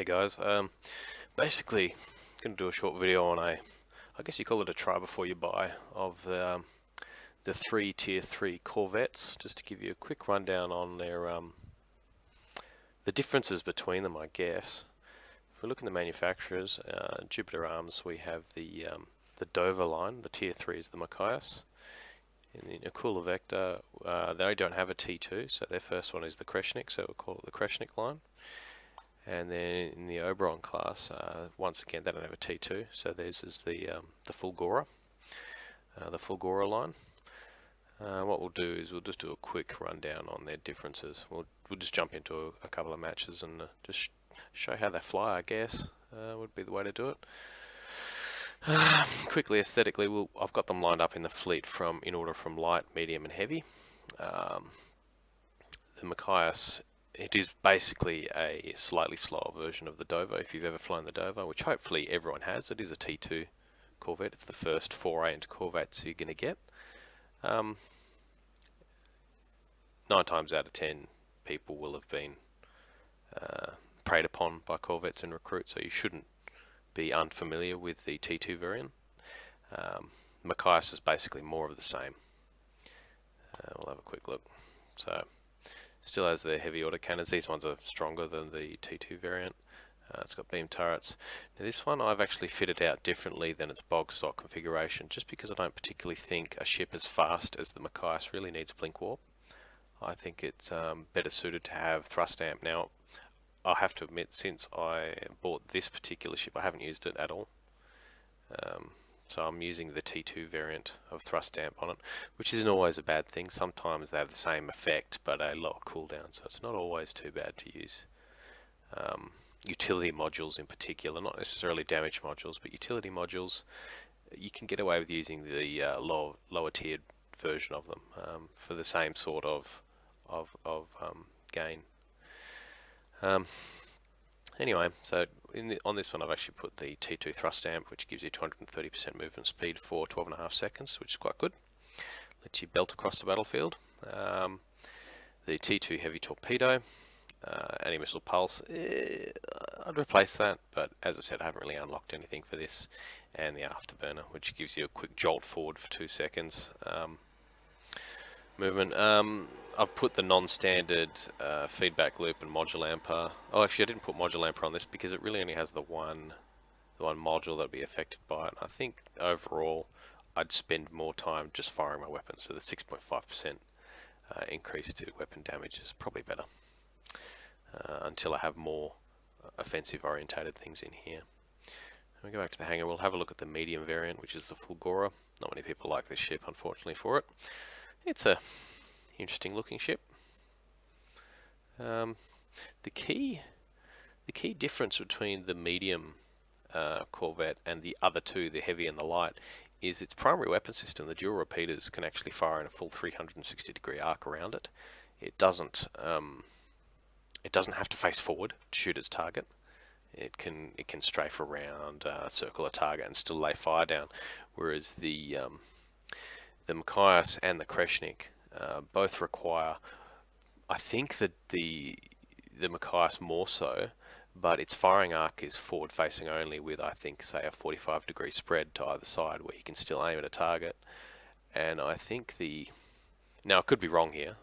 Hey guys, basically going to do a short video on I guess you call it a try before you buy, of the three Tier 3 Corvettes, just to give you a quick rundown on their the differences between them, I guess. If we look in the manufacturers, Jupiter Arms, we have the Dover line. The Tier 3 is the Machias. In the Akula Vector, they don't have a T2, so their first one is the Kreshnik, so we'll call it the Kreshnik line. And then in the Oberon class, once again, they don't have a T2, so theirs is the Fulgora, the Fulgora line. What we'll do is we'll just do a quick rundown on their differences. We'll just jump into a couple of matches and just show how they fly, I guess, would be the way to do it. Quickly, aesthetically, I've got them lined up in the fleet in order from light, medium, and heavy. The Machias, it is basically a slightly slower version of the Dover, if you've ever flown the Dover, which hopefully everyone has. It is a T2 Corvette. It's the first foray into Corvettes you're going to get. 9 times out of 10, people will have been preyed upon by Corvettes in recruit, so you shouldn't be unfamiliar with the T2 variant. Machias is basically more of the same. We'll have a quick look. So, still has the heavy autocannons. These ones are stronger than the T2 variant. It's got beam turrets. Now this one I've actually fitted out differently than its bog stock configuration, just because I don't particularly think a ship as fast as the Machias really needs blink warp. I think it's better suited to have thrust amp. Now, I have to admit, since I bought this particular ship, I haven't used it at all. So I'm using the T2 variant of thrust amp on it, which isn't always a bad thing. Sometimes they have the same effect, but a lower cooldown, so it's not always too bad to use. Utility modules in particular, not necessarily damage modules, but utility modules, you can get away with using the lower tiered version of them for the same sort of gain. Anyway, so on this one I've actually put the T2 thrust amp, which gives you 230% movement speed for 12.5 seconds, which is quite good. Lets you belt across the battlefield. The T2 heavy torpedo, anti-missile pulse, I'd replace that, but as I said, I haven't really unlocked anything for this. And the afterburner, which gives you a quick jolt forward for 2 seconds. Movement. I've put the non-standard feedback loop and module amper. Oh, actually, I didn't put module amper on this because it really only has the one module that'll be affected by it. I think overall, I'd spend more time just firing my weapons, so the 6.5% increase to weapon damage is probably better until I have more offensive-orientated things in here. When we go back to the hangar, we'll have a look at the medium variant, which is the Fulgora. Not many people like this ship, unfortunately, for it. It's a interesting looking ship. The key difference between the medium Corvette and the other two, the heavy and the light, is its primary weapon system. The dual repeaters can actually fire in a full 360-degree arc around it. It doesn't have to face forward to shoot its target. It can strafe around, circle a target, and still lay fire down. Whereas the Machias and the Kreshnik both require, I think that the Machias more so, but its firing arc is forward facing only with, I think, say a 45-degree spread to either side where you can still aim at a target. And I think now I could be wrong here,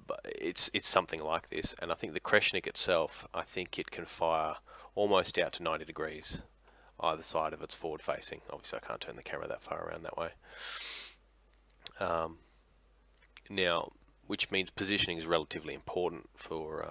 but it's something like this. And I think the Kreshnik itself, I think it can fire almost out to 90 degrees either side of its forward facing. Obviously I can't turn the camera that far around that way. Now, which means positioning is relatively important for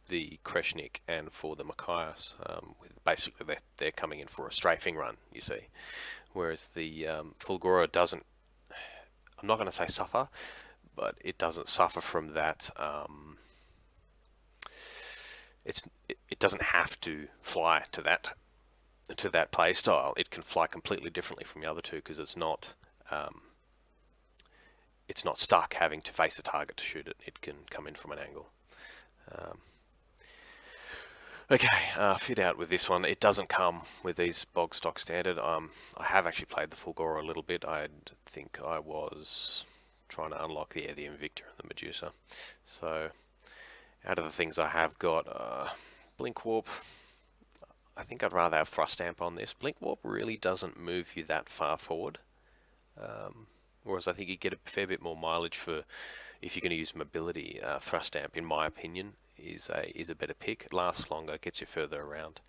the Kreshnik and for the Machias. Basically they're coming in for a strafing run, you see. Whereas the Fulgora doesn't, I'm not going to say suffer, but it doesn't suffer from that. It doesn't have to fly to that play style. It can fly completely differently from the other two because it's not stuck having to face a target to shoot it. It can come in from an angle. Fit out with this one. It doesn't come with these bog stock standard. I have actually played the Fulgora a little bit. I think I was trying to unlock the Invicta and the Medusa. So out of the things I have got, Blink Warp, I think I'd rather have thrust amp on this. Blink Warp really doesn't move you that far forward. Whereas I think you get a fair bit more mileage for if you're going to use mobility. Thrust amp, in my opinion, is a better pick. It lasts longer, gets you further around.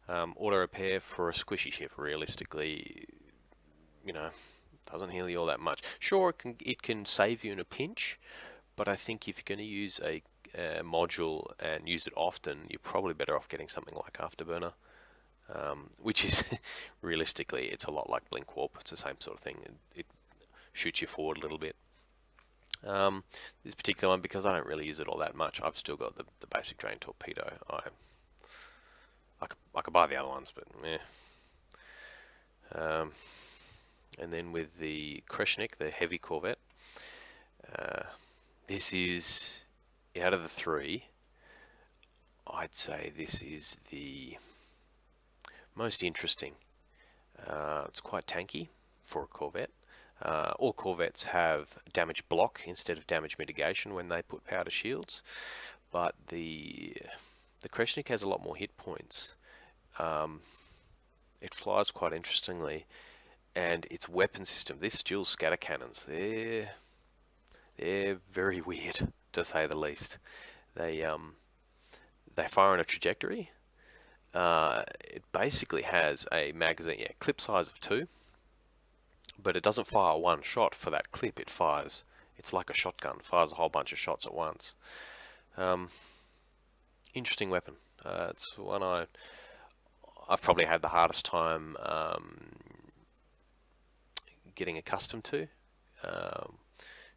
Auto repair for a squishy ship, realistically, doesn't heal you all that much. Sure, it can save you in a pinch, but I think if you're going to use a module and use it often, you're probably better off getting something like Afterburner, which is realistically, it's a lot like Blink Warp. It's the same sort of thing. It shoots you forward a little bit. This particular one, because I don't really use it all that much, I've still got the basic drain torpedo. I could buy the other ones, but and then with the Kreshnik, the heavy Corvette, this is, out of the three, I'd say this is the most interesting. It's quite tanky for a Corvette. All Corvettes have damage block instead of damage mitigation when they put powder shields, but the Kreshnik has a lot more hit points. It flies quite interestingly, and its weapon system, this dual scatter cannons, they're very weird, to say the least. They fire on a trajectory. It basically has a magazine, clip size of 2, but it doesn't fire one shot for that clip. It's like a shotgun, fires a whole bunch of shots at once. Interesting weapon. It's one I've probably had the hardest time getting accustomed to.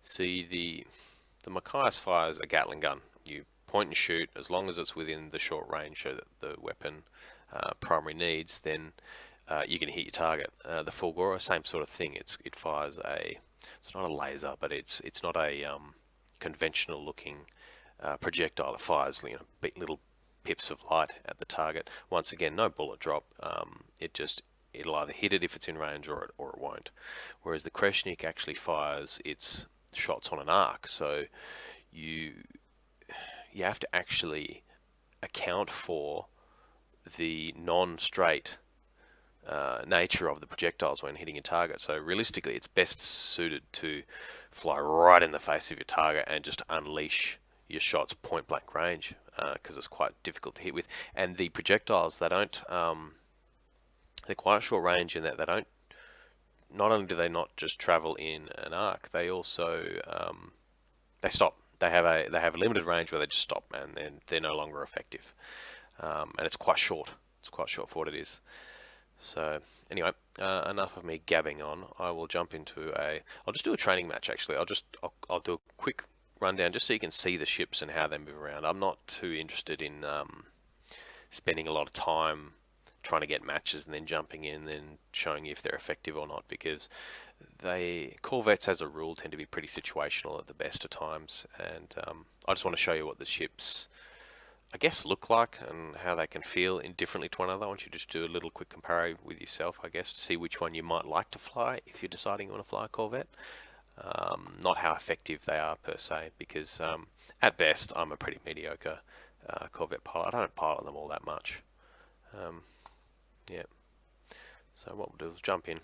See, the Machias fires a Gatling gun. You point and shoot, as long as it's within the short range that the weapon primary needs, then you can hit your target. The Fulgora, same sort of thing. It fires it's not a laser, but it's not a conventional looking projectile. It fires little pips of light at the target. Once again, no bullet drop. It'll either hit it if it's in range or it won't. Whereas the Kreshnik actually fires its shots on an arc, so you have to actually account for the non-straight nature of the projectiles when hitting a target. So realistically, it's best suited to fly right in the face of your target and just unleash your shots point blank range, because it's quite difficult to hit with. And the projectiles, they're quite short range in that they don't. Not only do they not just travel in an arc, they also they stop. They have a limited range where they just stop, and then they're no longer effective. And it's quite short. It's quite short for what it is. So anyway, enough of me gabbing on. I will jump into I'll just do a training match. Actually, I'll do a quick rundown just so you can see the ships and how they move around. I'm not too interested in spending a lot of time trying to get matches and then jumping in and then showing you if they're effective or not, because Corvettes as a rule tend to be pretty situational at the best of times, and I just want to show you what the ships I guess look like and how they can feel indifferently to one another. I want you to just do a little quick compare with yourself, I guess, to see which one you might like to fly if you're deciding you want to fly a Corvette. Not how effective they are per se, because at best I'm a pretty mediocre Corvette pilot. I don't pilot them all that much. Yeah. So what we'll do is jump in.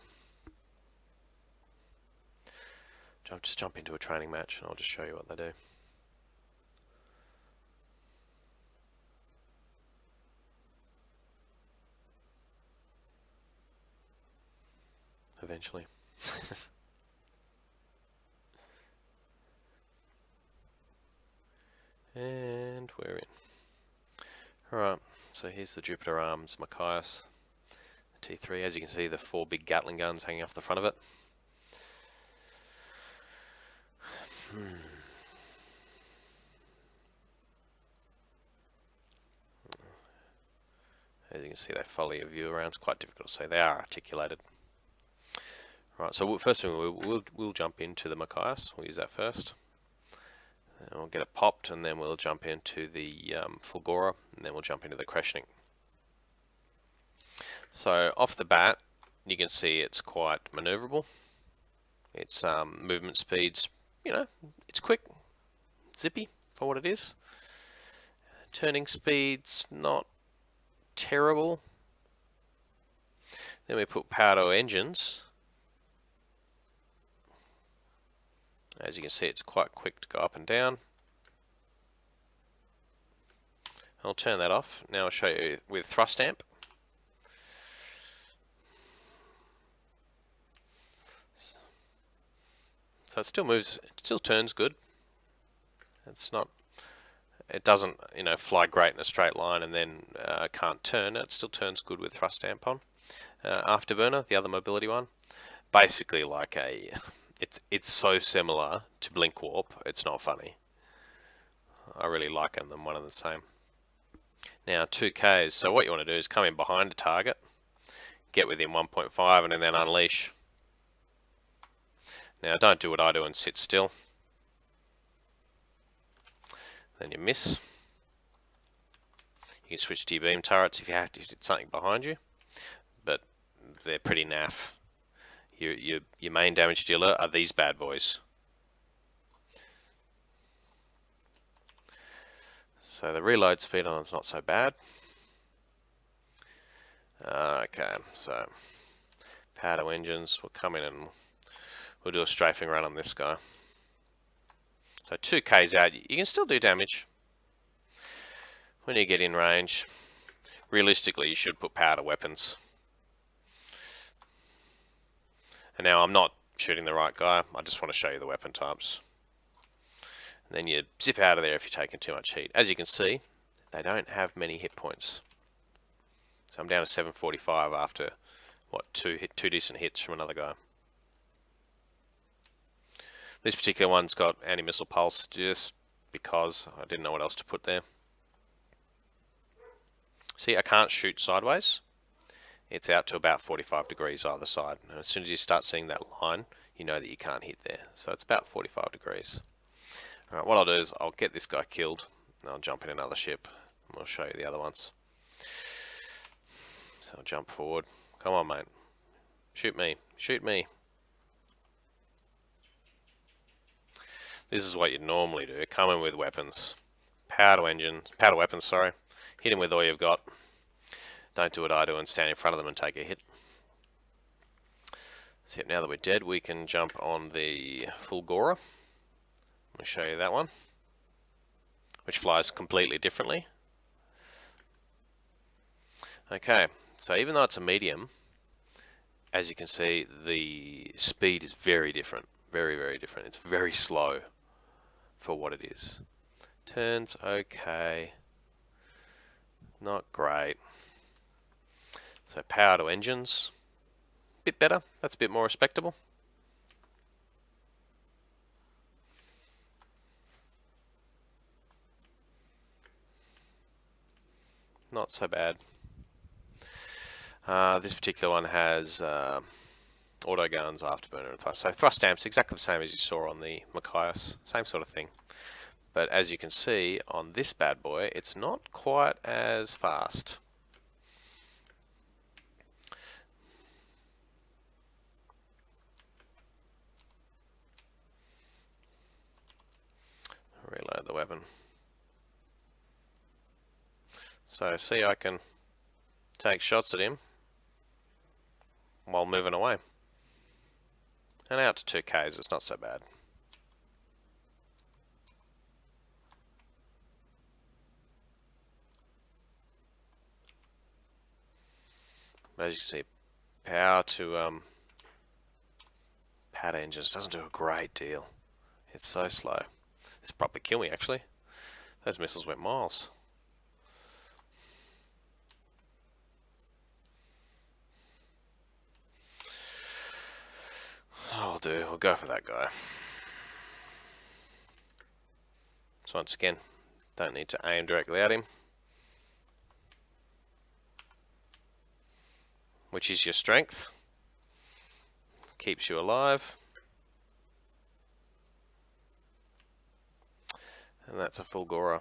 Just jump into a training match and I'll just show you what they do. Eventually. And we're in. Alright, so here's the Jupiter Arms Machias, the TIII. As you can see, the 4 big Gatling guns hanging off the front of it. As you can see, they follow your view around. It's quite difficult to see. They are articulated. Right, so first thing we'll jump into the Machias. We'll use that first. And we'll get it popped, and then we'll jump into the Fulgora, and then we'll jump into the Kreshnik. So off the bat, you can see it's quite maneuverable. Its movement speed's, it's quick, zippy for what it is. Turning speed's not terrible. Then we put power to engines. As you can see, it's quite quick to go up and down. I'll turn that off. Now I'll show you with thrust amp. So it still moves, it still turns good. It's not, it doesn't, you know, fly great in a straight line and then can't turn. It still turns good with thrust amp on. Afterburner, the other mobility one, basically like a, it's so similar to Blink Warp, it's not funny. I really like them one and the same. Now 2Ks, so what you want to do is come in behind a target, get within 1.5 and then unleash. Now don't do what I do and sit still. Then you miss. You can switch to your beam turrets if you have to hit something behind you, but they're pretty naff. Your main damage dealer are these bad boys. So the reload speed on them's not so bad. Okay, so power to engines, we'll come in and we'll do a strafing run on this guy. So 2K's out, you can still do damage when you get in range. Realistically, you should put power to weapons. And now I'm not shooting the right guy, I just want to show you the weapon types. And then you zip out of there if you're taking too much heat. As you can see, they don't have many hit points. So I'm down to 745 after, what, two decent hits from another guy. This particular one's got anti-missile pulse just because I didn't know what else to put there. See, I can't shoot sideways. It's out to about 45 degrees either side. And as soon as you start seeing that line, you know that you can't hit there. So it's about 45 degrees. Alright, what I'll do is I'll get this guy killed, and I'll jump in another ship, and we'll show you the other ones. So I'll jump forward. Come on, mate. Shoot me. Shoot me. This is what you'd normally do. Come in with weapons. Power to weapons, sorry. Hit him with all you've got. Don't do what I do and stand in front of them and take a hit. So now that we're dead, we can jump on the Fulgora. I'll show you that one, which flies completely differently. Okay, so even though it's a medium, as you can see, the speed is very different. Very, very different. It's very slow for what it is. Turns okay. Not great. So power to engines, bit better. That's a bit more respectable. Not so bad. This particular one has auto guns, afterburner, and thrust. So thrust amp's exactly the same as you saw on the Machias, same sort of thing. But as you can see on this bad boy, it's not quite as fast. Reload the weapon. So see, I can take shots at him while moving away. And out to 2Ks, it's not so bad. But as you can see, power to engines doesn't do a great deal. It's so slow. This probably kill me actually. Those missiles went miles. We'll go for that guy. So once again, don't need to aim directly at him, which is your strength. Keeps you alive. And that's a Fulgora.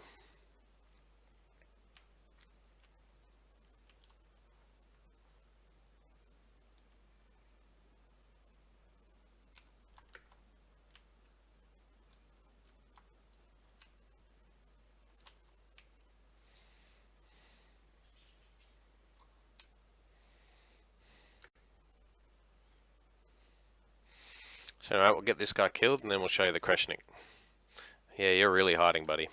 So anyway, we'll get this guy killed and then we'll show you the Kreshnik. Yeah, you're really hiding, buddy.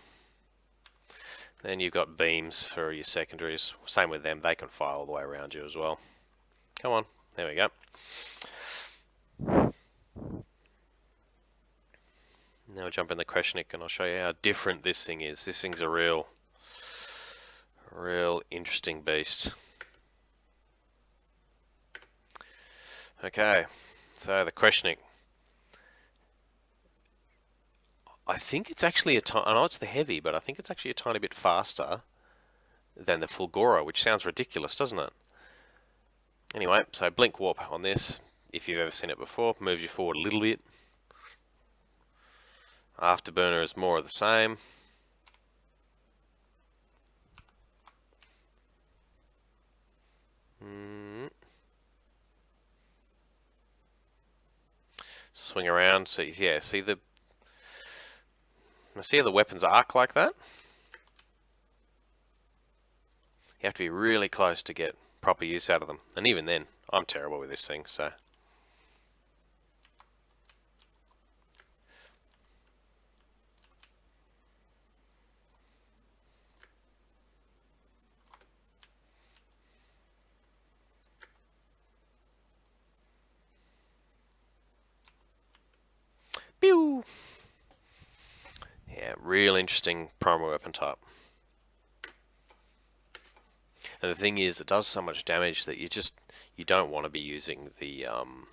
Then you've got beams for your secondaries. Same with them, they can fire all the way around you as well. Come on, there we go. Now we'll jump in the Kreshnik and I'll show you how different this thing is. This thing's a real interesting beast. Okay, so the Kreshnik. I think it's actually I know it's the heavy, but I think it's actually a tiny bit faster than the Fulgora, which sounds ridiculous, doesn't it? Anyway, so blink warp on this, if you've ever seen it before, moves you forward a little bit. Afterburner is more of the same. Swing around, so yeah, see how the weapons arc like that? You have to be really close to get proper use out of them. And even then, I'm terrible with this thing, so. Pew! Yeah, real interesting primary weapon type. And the thing is, it does so much damage that you don't want to be using I'm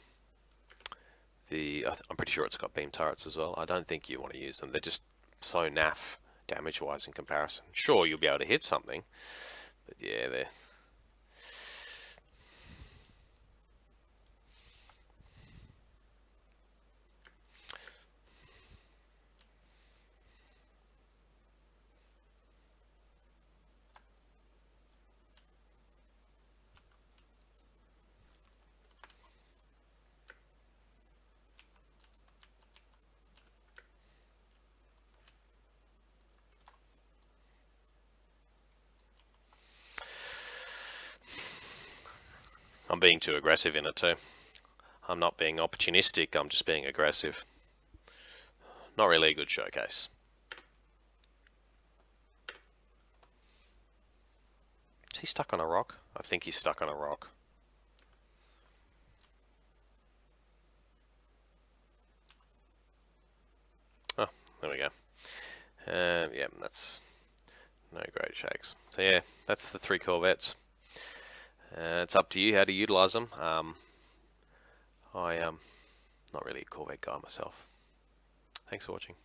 pretty sure it's got beam turrets as well. I don't think you want to use them. They're just so naff damage-wise in comparison. Sure, you'll be able to hit something, but yeah, they're... I'm being too aggressive in it too. I'm not being opportunistic, I'm just being aggressive. Not really a good showcase. Is he stuck on a rock? I think he's stuck on a rock. Oh, there we go. Yeah, that's no great shakes. So yeah, that's the 3 Corvettes. It's up to you how to utilize them. I'm not really a Corvette guy myself. Thanks for watching.